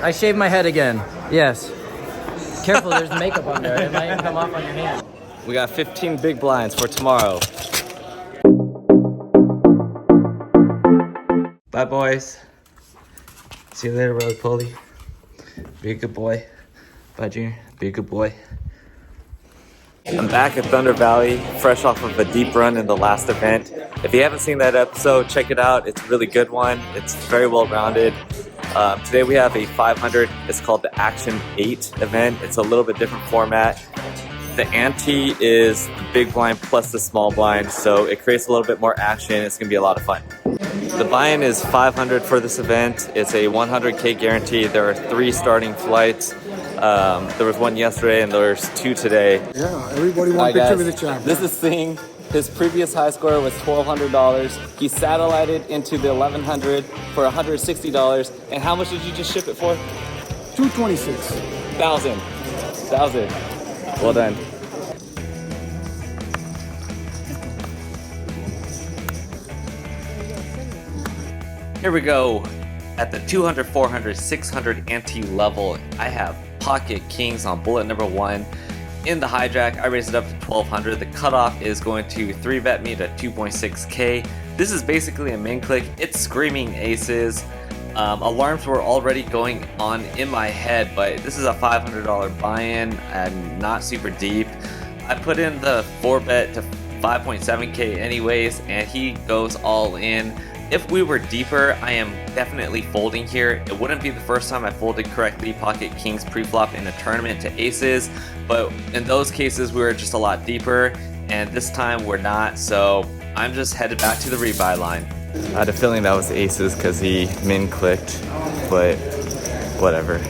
I shaved my head again. Yes. Careful, there's makeup on there. It might come off on your hand. We got 15 big blinds for tomorrow. Bye, boys. See you later, Road Polly. Be a good boy. Bye, Junior. Be a good boy. I'm back at Thunder Valley, fresh off of a deep run in the last event. If you haven't seen that episode, check it out. It's a really good one. It's very well rounded. Today we have a 500. It's called the Action 8 event. It's a little bit different format. The ante is the big blind plus the small blind, so it creates a little bit more action. It's gonna be a lot of fun. The buy-in is 500 for this event. It's a 100K guarantee. There are 3 starting flights. There was one yesterday and there's 2 today. Yeah, everybody wants a picture with the champ. This is Singh. His previous high score was $1,200. He satellited into the 1100 for $160. And how much did you just ship it for? $226,000. $1,000. Well done. Here we go. At the 200, 400, 600 ante level, I have Pocket Kings on bullet number 1. In the hijack, I raised it up to 1200. The cutoff is going to 3-bet me to 2.6K. This is basically a main click. It's screaming aces. Alarms were already going on in my head, but this is a $500 buy-in and not super deep. I put in the 4-bet to 5.7K anyways, and he goes all in. If we were deeper, I am definitely folding here. It wouldn't be the first time I folded correctly Pocket Kings pre-flop in a tournament to aces, but in those cases we were just a lot deeper, and this time we're not, so I'm just headed back to the rebuy line. I had a feeling that was aces because he min clicked, but whatever.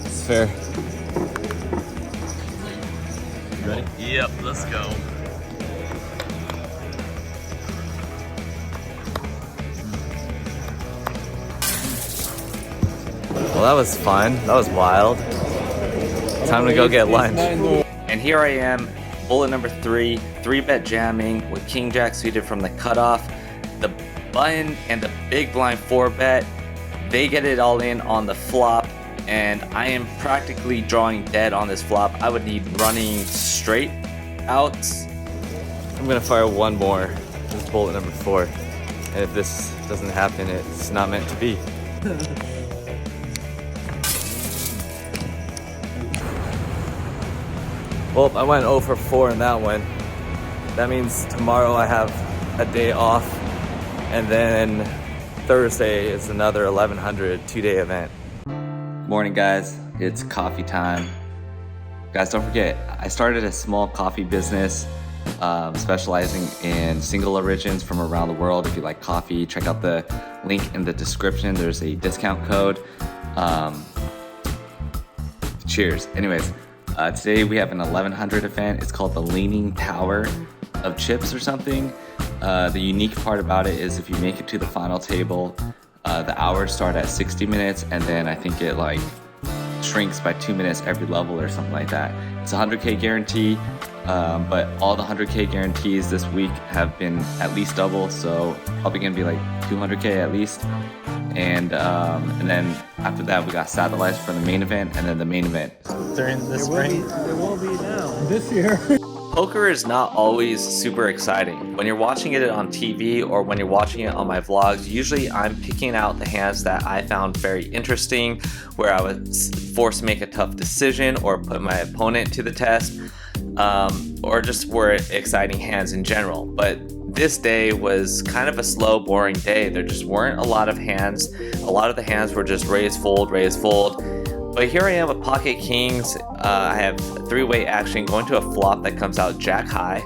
It's fair. You ready? Yep, let's go. Well, that was fun. That was wild. Time to go get lunch. And here I am, bullet number 3, 3-bet jamming with King Jack suited from the cutoff. The button and the big blind 4-bet, they get it all in on the flop, and I am practically drawing dead on this flop. I would need running straight outs. I'm gonna fire one more. This is bullet number 4. And if this doesn't happen, it's not meant to be. Well, I went 0 for 4 in that one. That means tomorrow I have a day off, and then Thursday is another 1100 2-day event. Morning, guys. It's coffee time. Guys, don't forget, I started a small coffee business specializing in single origins from around the world. If you like coffee, check out the link in the description. There's a discount code. Cheers. Anyways. Today we have an 1100 event. It's called the Leaning Tower of Chips or something. The unique part about it is if you make it to the final table, the hours start at 60 minutes and then I think it like shrinks by 2 minutes every level or something like that. It's a 100K guarantee, but all the 100K guarantees this week have been at least double, so probably gonna be like 200K at least. And then after that we got satellites for the main event and then the main event. During the spring? There will be now. This year. Poker is not always super exciting. When you're watching it on TV or when you're watching it on my vlogs, usually I'm picking out the hands that I found very interesting, where I was forced to make a tough decision or put my opponent to the test, or just were exciting hands in general. But this day was kind of a slow, boring day. There just weren't a lot of hands. A lot of the hands were just raise, fold, raise, fold. But here I am with Pocket Kings. I have 3-way action going to a flop that comes out jack high.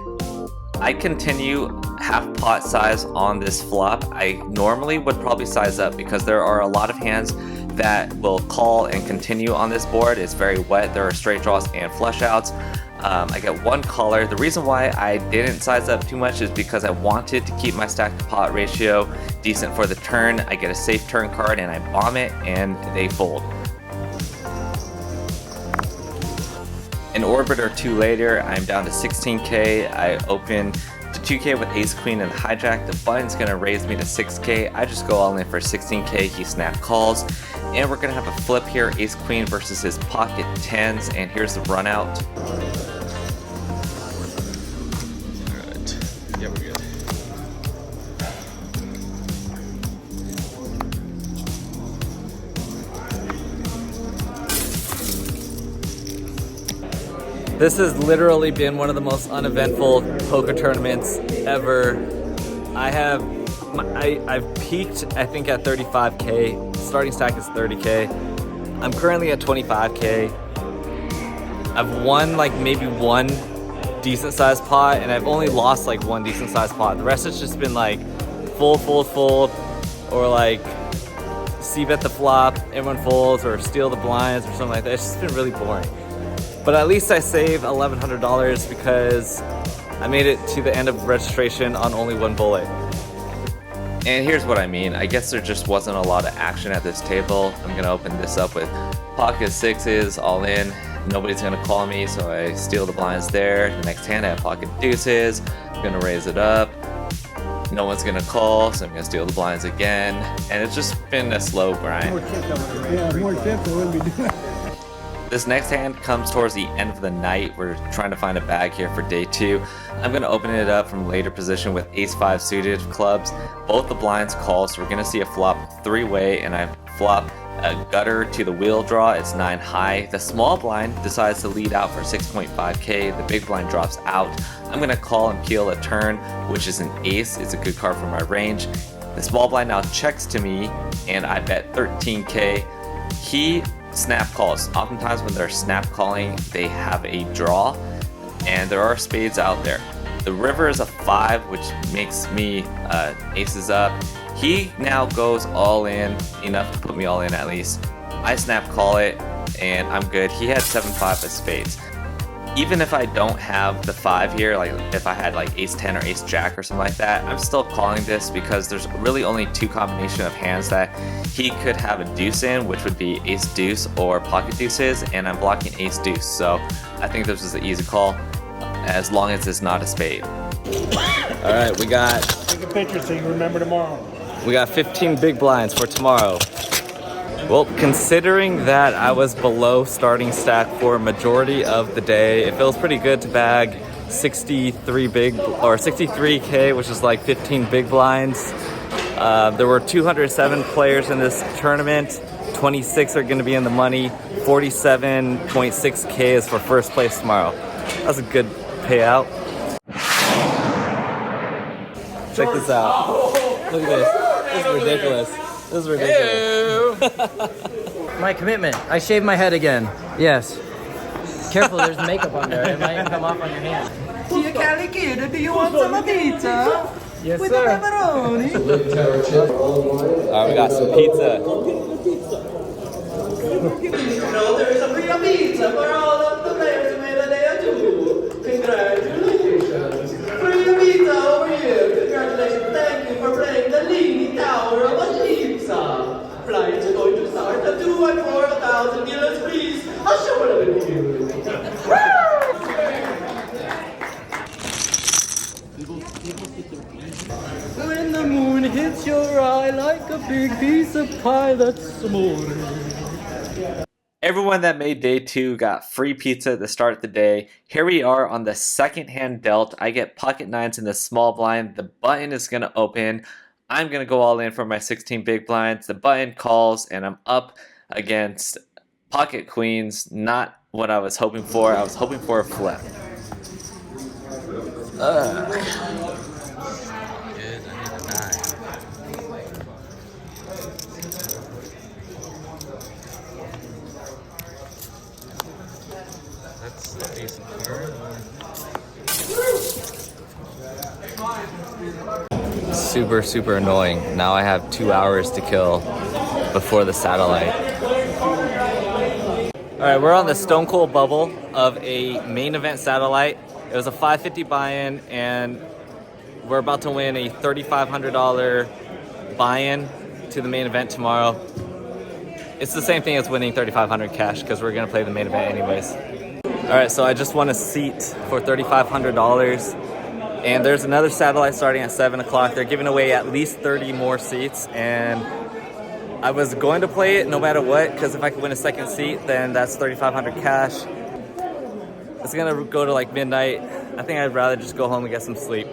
I continue half pot size on this flop. I normally would probably size up because there are a lot of hands that will call and continue on this board. It's very wet. There are straight draws and flush outs. I get one caller. The reason why I didn't size up too much is because I wanted to keep my stack to pot ratio decent for the turn. I get a safe turn card and I bomb it and they fold. An orbit or two later, I'm down to 16K. I open to to 2K with ace queen and hijack. The button's gonna raise me to 6K. I just go all in for 16K. He snap calls, and we're gonna have a flip here. Ace queen versus his pocket tens, and here's the run out. Alright, yeah, we're good. This has literally been one of the most uneventful poker tournaments ever. I've peaked, I think, at 35K. Starting stack is 30K. I'm currently at 25K. I've won like maybe one decent sized pot, and I've only lost like one decent sized pot. The rest has just been like fold, or like c-bet the flop, everyone folds, or steal the blinds or something like that. It's just been really boring. But at least I saved $1,100 because I made it to the end of registration on only one bullet. And here's what I mean. I guess there just wasn't a lot of action at this table. I'm gonna open this up with pocket sixes, all in. Nobody's gonna call me, so I steal the blinds there. The next hand I have pocket deuces. I'm gonna raise it up. No one's gonna call, so I'm gonna steal the blinds again. And it's just been a slow grind. Yeah, more tips, I wouldn't be doing that. This next hand comes towards the end of the night. We're trying to find a bag here for day two. I'm gonna open it up from later position with ace-5 suited clubs. Both the blinds call, so we're gonna see a flop three-way, and I flop a gutter to the wheel draw. It's 9 high. The small blind decides to lead out for 6.5K. The big blind drops out. I'm gonna call and peel a turn, which is an ace. It's a good card for my range. The small blind now checks to me, and I bet 13K. He snap calls. Oftentimes when they're snap calling, they have a draw, and there are spades out there. The river is a 5, which makes me aces up. He now goes all in, enough to put me all in at least. I snap call it, and I'm good. He had 7-5 of spades. Even if I don't have the 5 here, like if I had like ace 10 or ace jack or something like that, I'm still calling this because there's really only two combination of hands that he could have a deuce in, which would be ace deuce or pocket deuces, and I'm blocking ace deuce. So I think this is an easy call as long as it's not a spade. All right, we got Take a picture so you remember tomorrow. 15 big blinds for tomorrow. Well, considering that I was below starting stack for a majority of the day, it feels pretty good to bag 63K, which is like 15 big blinds. There were 207 players in this tournament. 26 are going to be in the money. 47.6K is for first place tomorrow. That's a good payout. Check this out. Look at this. This is ridiculous. This is ridiculous. My commitment. I shaved my head again. Yes. Careful, there's makeup on there. It might even come off on your hand. Dear Calicuda, do you want some pizza? Yes, With sir. the pepperoni? Alright, we got some pizza. No, there's a free pizza for all of the players who made a day or two. Congratulations. Free pizza over here. Congratulations. Thank you for playing the Leaning Tower of a Pizza. Flights are going to start at 2 and 4,000 dealers, please. I'll show it with you. When the moon hits your eye like a big piece of pie, that's amore. Everyone that made day two got free pizza to start the day. Here we are on the second hand dealt. I get pocket nines in the small blind. The button is going to open. I'm going to go all in for my 16 big blinds. The button calls, and I'm up against pocket queens. Not what I was hoping for. I was hoping for a flip. That's a decent card. Super annoying. Now I have 2 hours to kill before the satellite. Alright, we're on the Stone Cold bubble of a main event satellite. It was a $550 buy-in, and we're about to win a $3,500 buy-in to the main event tomorrow. It's the same thing as winning $3,500 cash because we're going to play the main event anyways. Alright, so I just won a seat for $3,500. And there's another satellite starting at 7 o'clock. They're giving away at least 30 more seats, and I was going to play it no matter what, because if I could win a second seat, then that's 3,500 cash. It's gonna go to like midnight. I think I'd rather just go home and get some sleep.